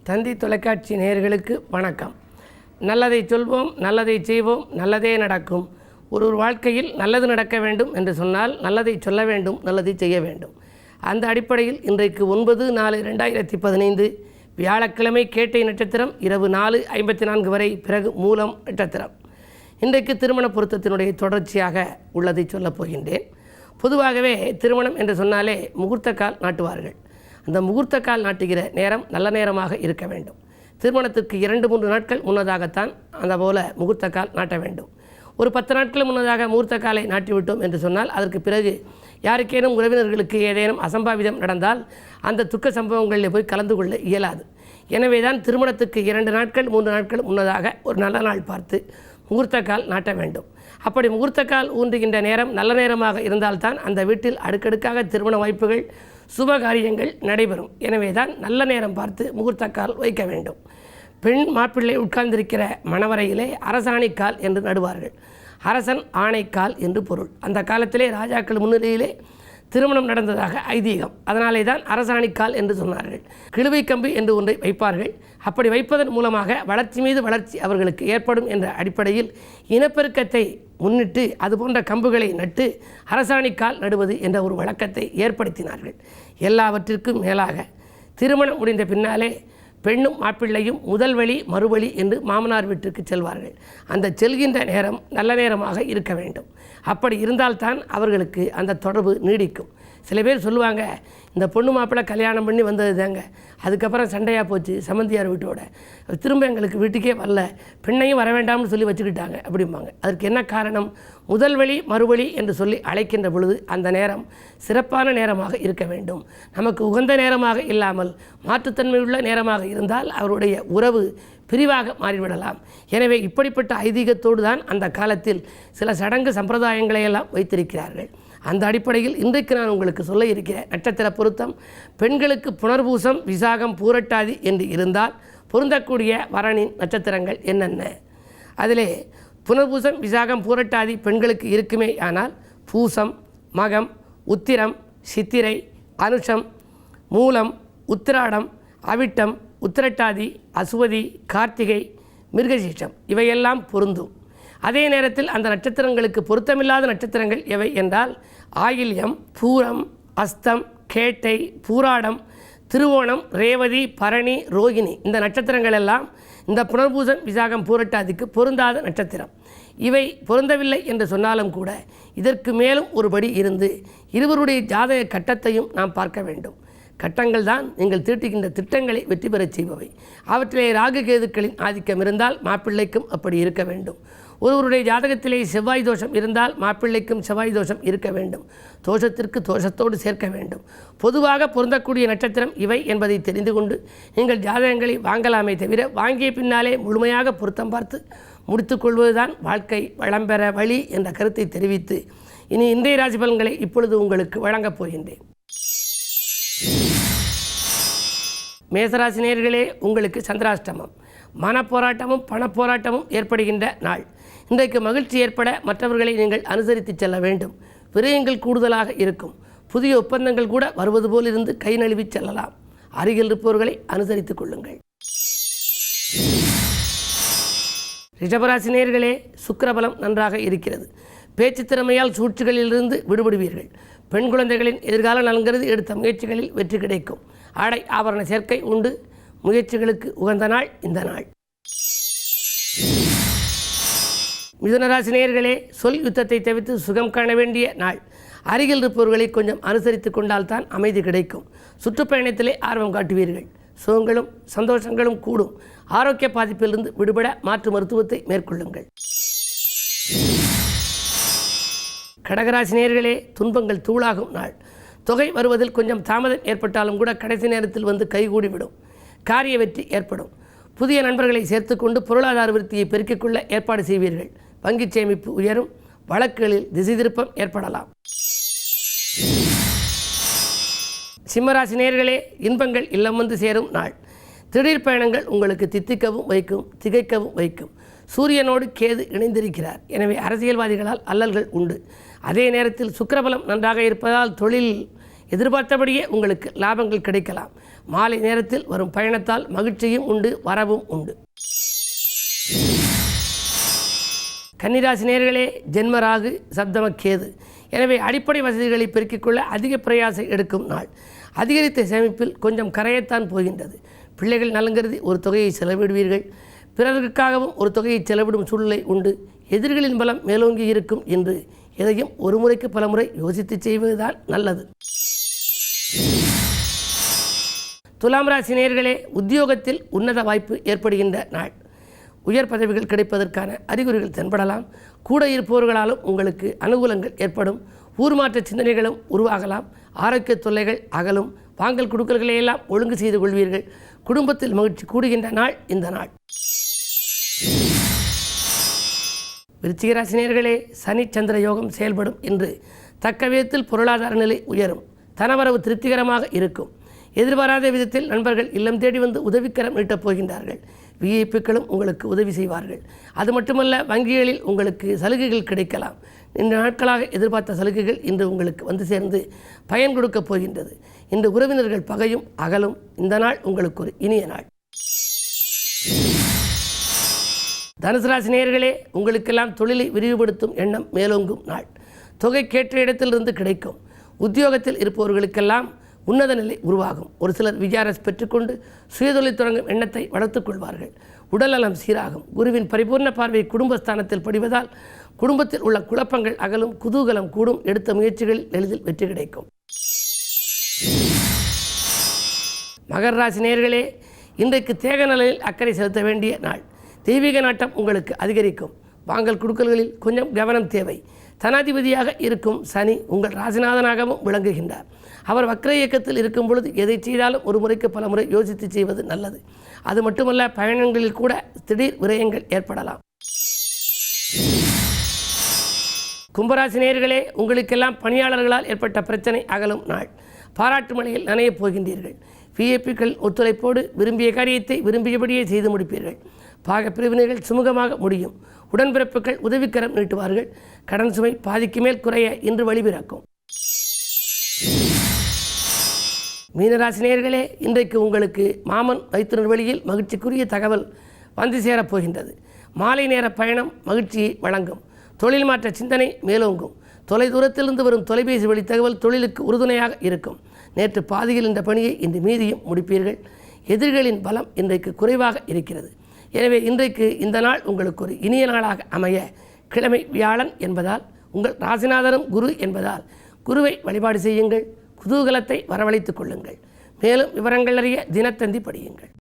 தந்தி தொலைக்காட்சி நேயர்களுக்கு வணக்கம். நல்லதை சொல்வோம், நல்லதை செய்வோம், நல்லதே நடக்கும். ஒரு வாழ்க்கையில் நல்லது நடக்க வேண்டும் என்று சொன்னால் நல்லதை சொல்ல வேண்டும், நல்லதை செய்ய வேண்டும். அந்த அடிப்படையில் இன்றைக்கு 9/4/2015 வியாழக்கிழமை கேட்டை நட்சத்திரம் இரவு 4:54 வரை, பிறகு மூலம் நட்சத்திரம். இன்றைக்கு திருமண பொருத்தத்தினுடைய தொடர்ச்சியாக உள்ளதை சொல்லப் போகின்றேன். பொதுவாகவே திருமணம் என்று சொன்னாலே முகூர்த்த கால் நாட்டுவார்கள். அந்த முகூர்த்த கால் நாட்டுகிற நேரம் நல்ல நேரமாக இருக்க வேண்டும். திருமணத்திற்கு 2-3 நாட்கள் முன்னதாகத்தான் அந்த போல முகூர்த்த கால் நாட்ட வேண்டும். ஒரு 10 நாட்கள் முன்னதாக முகூர்த்த காலை நாட்டிவிட்டோம் என்று சொன்னால் அதற்கு பிறகு யாருக்கேனும் உறவினர்களுக்கு ஏதேனும் அசம்பாவிதம் நடந்தால் அந்த துக்க சம்பவங்களில் போய் கலந்து கொள்ள இயலாது. எனவே தான் திருமணத்துக்கு 2 நாட்கள் 3 நாட்கள் முன்னதாக ஒரு நல்ல நாள் பார்த்து முகூர்த்த கால் நாட்ட வேண்டும். அப்படி முகூர்த்த கால் ஊன்றுகின்ற நேரம் நல்ல நேரமாக இருந்தால்தான் அந்த வீட்டில் அடுக்கடுக்காக திருமண வாய்ப்புகள், சுப காரியங்கள் நடைபெறும். எனவே தான் நல்ல நேரம் பார்த்து முகூர்த்த கால் வைக்க வேண்டும். பெண் மாப்பிள்ளை உட்கார்ந்திருக்கிற மணவரையிலே அரசாணிக்கால் என்று நடுவார்கள். அரசன் ஆணைக்கால் என்று பொருள். அந்த காலத்திலே ராஜாக்கள் முன்னிலையிலே திருமணம் நடந்ததாக ஐதீகம். அதனாலே தான் அரசாணிக்கால் என்று சொன்னார்கள். கிழுவை கம்பு என்று ஒன்றை வைப்பார்கள். அப்படி வைப்பதன் மூலமாக வளர்ச்சி மீது வளர்ச்சி அவர்களுக்கு ஏற்படும் என்ற அடிப்படையில் இனப்பெருக்கத்தை முன்னிட்டு அதுபோன்ற கம்புகளை நட்டு அரசாணிக்கால் நடுவது என்ற ஒரு வழக்கத்தை ஏற்படுத்தினார்கள். எல்லாவற்றிற்கும் மேலாக திருமணம் முடிந்த பின்னாலே பெண்ணும் மாப்பிள்ளையும் முதல் வழி மறுவழி என்று மாமனார் வீட்டிற்கு செல்வார்கள். அந்த செல்கின்ற நேரம் நல்ல நேரமாக இருக்க வேண்டும். அப்படி இருந்தால்தான் அவர்களுக்கு அந்த தொடர்பு நீடிக்கும். சில பேர் சொல்லுவாங்க, இந்த பொண்ணு மாப்பிள்ளை கல்யாணம் பண்ணி வந்தது தாங்க, அதுக்கப்புறம் சண்டையாக போச்சு சம்மந்தியார் வீட்டோட, திரும்ப எங்களுக்கு வீட்டுக்கே வரல, பெண்ணையும் வர வேண்டாம்னு சொல்லி வச்சுக்கிட்டாங்க அப்படிம்பாங்க. அதற்கு என்ன காரணம்? முதல் வழி மறுவழி என்று சொல்லி அழைக்கின்ற பொழுது அந்த நேரம் சிறப்பான நேரமாக இருக்க வேண்டும். நமக்கு உகந்த நேரமாக இல்லாமல் மாற்றுத்தன்மையுள்ள நேரமாக இருந்தால் அவருடைய உறவு பிரிவாக மாறிவிடலாம். எனவே இப்படிப்பட்ட ஐதீகத்தோடு தான் அந்த காலத்தில் சில சடங்கு சம்பிரதாயங்களை எல்லாம் வைத்திருக்கிறார்கள். அந்த அடிப்படையில் இன்றைக்கு நான் உங்களுக்கு சொல்ல இருக்கிற நட்சத்திர பொருத்தம், பெண்களுக்கு புனர்பூசம், விசாகம், பூரட்டாதி என்று இருந்தால் பொருந்தக்கூடிய வரனின் நட்சத்திரங்கள் என்னென்ன? அதிலே புனர்பூசம், விசாகம், பூரட்டாதி பெண்களுக்கு இருக்குமே. ஆனால் பூசம், மகம், உத்திரம், சித்திரை, அனுஷம், மூலம், உத்திராடம், அவிட்டம், உத்திரட்டாதி, அசுவதி, கார்த்திகை, மிருகசீஷம் இவையெல்லாம் பொருந்தும். அதே நேரத்தில் அந்த நட்சத்திரங்களுக்கு பொருத்தமில்லாத நட்சத்திரங்கள் எவை என்றால் ஆயில்யம், பூரம், அஸ்தம், கேட்டை, பூராடம், திருவோணம், ரேவதி, பரணி, ரோகிணி இந்த நட்சத்திரங்கள் எல்லாம் இந்த புனர்பூசம், விசாகம், பூரட்டாதிக்கு பொருந்தாத நட்சத்திரம். இவை பொருந்தவில்லை என்று சொன்னாலும் கூட இதற்கு மேலும் ஒருபடி இருந்து இருவருடைய ஜாதக கட்டத்தையும் நாம் பார்க்க வேண்டும். கட்டங்கள் தான் நீங்கள் தீட்டுகின்ற திட்டங்களை வெற்றி பெறச் செய்பவை. அவற்றிலே ராகு கேதுக்களின் ஆதிக்கம் இருந்தால் மாப்பிள்ளைக்கும் அப்படி இருக்க வேண்டும். ஒருவருடைய ஜாதகத்திலே செவ்வாய் தோஷம் இருந்தால் மாப்பிள்ளைக்கும் செவ்வாய் தோஷம் இருக்க வேண்டும். தோஷத்திற்கு தோஷத்தோடு சேர்க்க வேண்டும். பொதுவாக பொருந்தக்கூடிய நட்சத்திரம் இவை என்பதை தெரிந்து கொண்டு நீங்கள் ஜாதகங்களை வாங்கலாமே தவிர வாங்கிய பின்னாலே முழுமையாக பொருத்தம் பார்த்து முடித்துக்கொள்வதுதான் வாழ்க்கை வளம் பெற வழி என்ற கருத்தை தெரிவித்து இனி இன்றைய ராசி பலன்களை இப்பொழுது உங்களுக்கு வழங்கப் போகின்றேன். மேசராசி நேயர்களே, உங்களுக்கு சந்திராஷ்டமம். மனப்போராட்டமும் பணப்போராட்டமும் ஏற்படுகின்ற நாள். இன்றைக்கு மகிழ்ச்சி ஏற்பட மற்றவர்களை நீங்கள் அனுசரித்து செல்ல வேண்டும். விரயங்கள் கூடுதலாக இருக்கும். புதிய ஒப்பந்தங்கள் கூட வருவது போல் இருந்து கை நழுவி செல்லலாம். அருகில் இருப்பவர்களை அனுசரித்துக் கொள்ளுங்கள். ரிஷபராசி நேயர்களே, சுக்கிரபலம் நன்றாக இருக்கிறது. பேச்சு திறமையால் சூழ்ச்சிகளிலிருந்து விடுபடுவீர்கள். பெண் குழந்தைகளின் எதிர்கால நலன்கிறது எடுத்த முயற்சிகளில் வெற்றி கிடைக்கும். ஆடை ஆபரண சேர்க்கை உண்டு. முயற்சிகளுக்கு உகந்த நாள் இந்த நாள். மிதுனராசி நேயர்களே, சொல் யுத்தத்தை தவிர்த்து சுகம் காண வேண்டிய நாள். அருகில் இருப்பவர்களை கொஞ்சம் அனுசரித்து கொண்டால்தான் அமைதி கிடைக்கும். சுற்றுப்பயணத்திலே ஆர்வம் காட்டுவீர்கள். சுகங்களும் சந்தோஷங்களும் கூடும். ஆரோக்கிய பாதிப்பிலிருந்து விடுபட மாற்று மருத்துவத்தை மேற்கொள்ளுங்கள். கடகராசி நேயர்களே, துன்பங்கள் தூளாகும் நாள். தொகை வருவதில் கொஞ்சம் தாமதம் ஏற்பட்டாலும் கூட கடைசி நேரத்தில் வந்து கைகூடிவிடும். காரிய வெற்றி ஏற்படும். புதிய நண்பர்களை சேர்த்துக்கொண்டு பொருளாதார விருத்தியை பெருக்கிக் கொள்ள ஏற்பாடு செய்வீர்கள். வங்கி சேமிப்பு உயரும். வழக்குகளில் திசை திருப்பம் ஏற்படலாம். சிம்மராசி நேயர்களே, இன்பங்கள் இல்லம் வந்து சேரும் நாள். திடீர் பயணங்கள் உங்களுக்கு தித்திக்கவும் வைக்கும், திகைக்கவும் வைக்கும். சூரியனோடு கேது இணைந்திருக்கிறார். எனவே அரசியல்வாதிகளால் அல்லல்கள் உண்டு. அதே நேரத்தில் சுக்கிரபலம் நன்றாக இருப்பதால் தொழில் எதிர்பார்த்தபடியே உங்களுக்கு லாபங்கள் கிடைக்கலாம். மாலை நேரத்தில் வரும் பயணத்தால் மகிழ்ச்சியும் உண்டு, வரவும் உண்டு. கன்னிராசி நேயர்களே, ஜென்மராகு சப்தம கேது. எனவே அடிப்படை வசதிகளை பெருக்கிக் கொள்ள அதிக பிரயாசம் எடுக்கும் நாள். அதிகரித்த சேமிப்பில் கொஞ்சம் கரையத்தான் போகின்றது. பிள்ளைகள் நலங்கருதி ஒரு தொகையை செலவிடுவீர்கள். பிறருக்காகவும் ஒரு தொகையை செலவிடும் சூழ்நிலை உண்டு. எதிர்களின் பலம் மேலோங்கி இருக்கும் என்று எதையும் ஒரு முறைக்கு பல முறை யோசித்து செய்வதுதான் நல்லது. துலாம் ராசி நேயர்களே, உத்தியோகத்தில் உன்னத வாய்ப்பு ஏற்படுகின்ற நாள். உயர் பதவிகள் கிடைப்பதற்கான அறிகுறிகள் தென்படலாம். கூட இருப்பவர்களாலும் உங்களுக்கு அனுகூலங்கள் ஏற்படும். ஊர் மாற்ற சிந்தனைகளும் உருவாகலாம். ஆரோக்கிய தொல்லைகள் அகலும். வாங்கல் கொடுக்கல்களை எல்லாம் ஒழுங்கு செய்து கொள்வீர்கள். குடும்பத்தில் மகிழ்ச்சி கூடுகின்ற நாள் இந்த நாள். விருச்சிக ராசி நேயர்களே, சனி சந்திர யோகம் செயல்படும் என்று தக்க விதத்தில் பொருளாதார நிலை உயரும். தனவரவு திருப்திகரமாக இருக்கும். எதிர்பாராத விதத்தில் நண்பர்கள் இல்லம் தேடி வந்து உதவிக்கரம் நீட்டப் போகின்றார்கள். விஐபிக்களும் உங்களுக்கு உதவி செய்வார்கள். அது மட்டுமல்ல, வங்கிகளில் உங்களுக்கு சலுகைகள் கிடைக்கலாம். இந்த நாட்களாக எதிர்பார்த்த சலுகைகள் இன்று உங்களுக்கு வந்து சேர்ந்து பயன் கொடுக்கப் போகின்றது. இன்று உறவினர்கள் பகையும் அகலும். இந்த நாள் உங்களுக்கு ஒரு இனிய நாள். தனுசு ராசி நேயர்களே, உங்களுக்கெல்லாம் தொழிலை விரிவுபடுத்தும் எண்ணம் மேலோங்கும் நாள். தொகை கேட்ட இடத்திலிருந்து கிடைக்கும். உத்தியோகத்தில் இருப்பவர்களுக்கெல்லாம் உன்னத நிலை உருவாகும். ஒரு சிலர் விஆர்எஸ் பெற்றுக்கொண்டு சுயதொழில் தொடங்கும் எண்ணத்தை வளர்த்துக் கொள்வார்கள். உடல்நலம் சீராகும். குருவின் பரிபூர்ண பார்வை குடும்பஸ்தானத்தில் படிவதால் குடும்பத்தில் உள்ள குழப்பங்கள் அகலும். குதூகலம் கூடும். எடுத்த முயற்சிகளில் எளிதில் வெற்றி கிடைக்கும். மகர ராசி நேயர்களே, இன்றைக்கு தேக நலனில் அக்கறை செலுத்த வேண்டிய நாள். தெய்வீக நாட்டம் உங்களுக்கு அதிகரிக்கும். வாங்கல் கொடுக்கல்களில் கொஞ்சம் கவனம் தேவை. தனாதிபதியாக இருக்கும் சனி உங்கள் ராசிநாதனாகவும் விளங்குகின்றார். அவர் வக்ர இயக்கத்தில் இருக்கும் பொழுது எதை செய்தாலும் ஒரு முறைக்கு பல முறை யோசித்து செய்வது நல்லது. அது மட்டுமல்ல, பயணங்களில் கூட திடீர் விரயங்கள் ஏற்படலாம். கும்பராசி நேயர்களே, உங்களுக்கெல்லாம் பணியாளர்களால் ஏற்பட்ட பிரச்சனை அகலும் நாள். பாராட்டு மழையில் நனையப் போகின்றீர்கள். விஐபிக்கள் ஒத்துழைப்போடு விரும்பிய காரியத்தை விரும்பியபடியே செய்து முடிப்பீர்கள். பாக பிரிவினைகள் சுமூகமாக முடியும். உடன்பிறப்புகள் உதவிக்கரம் நீட்டுவார்கள். கடன் சுமை பாதிக்கு மேல் குறைய இன்று வழிபிறக்கும். மீனராசி நேயர்களே, இன்றைக்கு உங்களுக்கு மாமன் மைத்துனர் வழியில் மகிழ்ச்சிக்குரிய தகவல் வந்து சேரப்போகின்றது. மாலை நேர பயணம் மகிழ்ச்சியை வழங்கும். தொழில் மாற்ற சிந்தனை மேலோங்கும். தொலைதூரத்திலிருந்து வரும் தொலைபேசி வழி தகவல் தொழிலுக்கு உறுதுணையாக இருக்கும். நேற்று பாதியில் இந்த பணியை இன்று மீதியும் முடிப்பீர்கள். எதிரிகளின் பலம் இன்றைக்கு குறைவாக இருக்கிறது. எனவே இன்றைக்கு இந்த நாள் உங்களுக்கு ஒரு இனிய நாளாக அமைய, கிழமை வியாழன் என்பதால், உங்கள் ராசிநாதனும் குரு என்பதால் குருவை வழிபாடு செய்யுங்கள். குதூகலத்தை வரவழைத்துக் கொள்ளுங்கள். மேலும் விவரங்கள் அறிய தினத்தந்தி படியுங்கள்.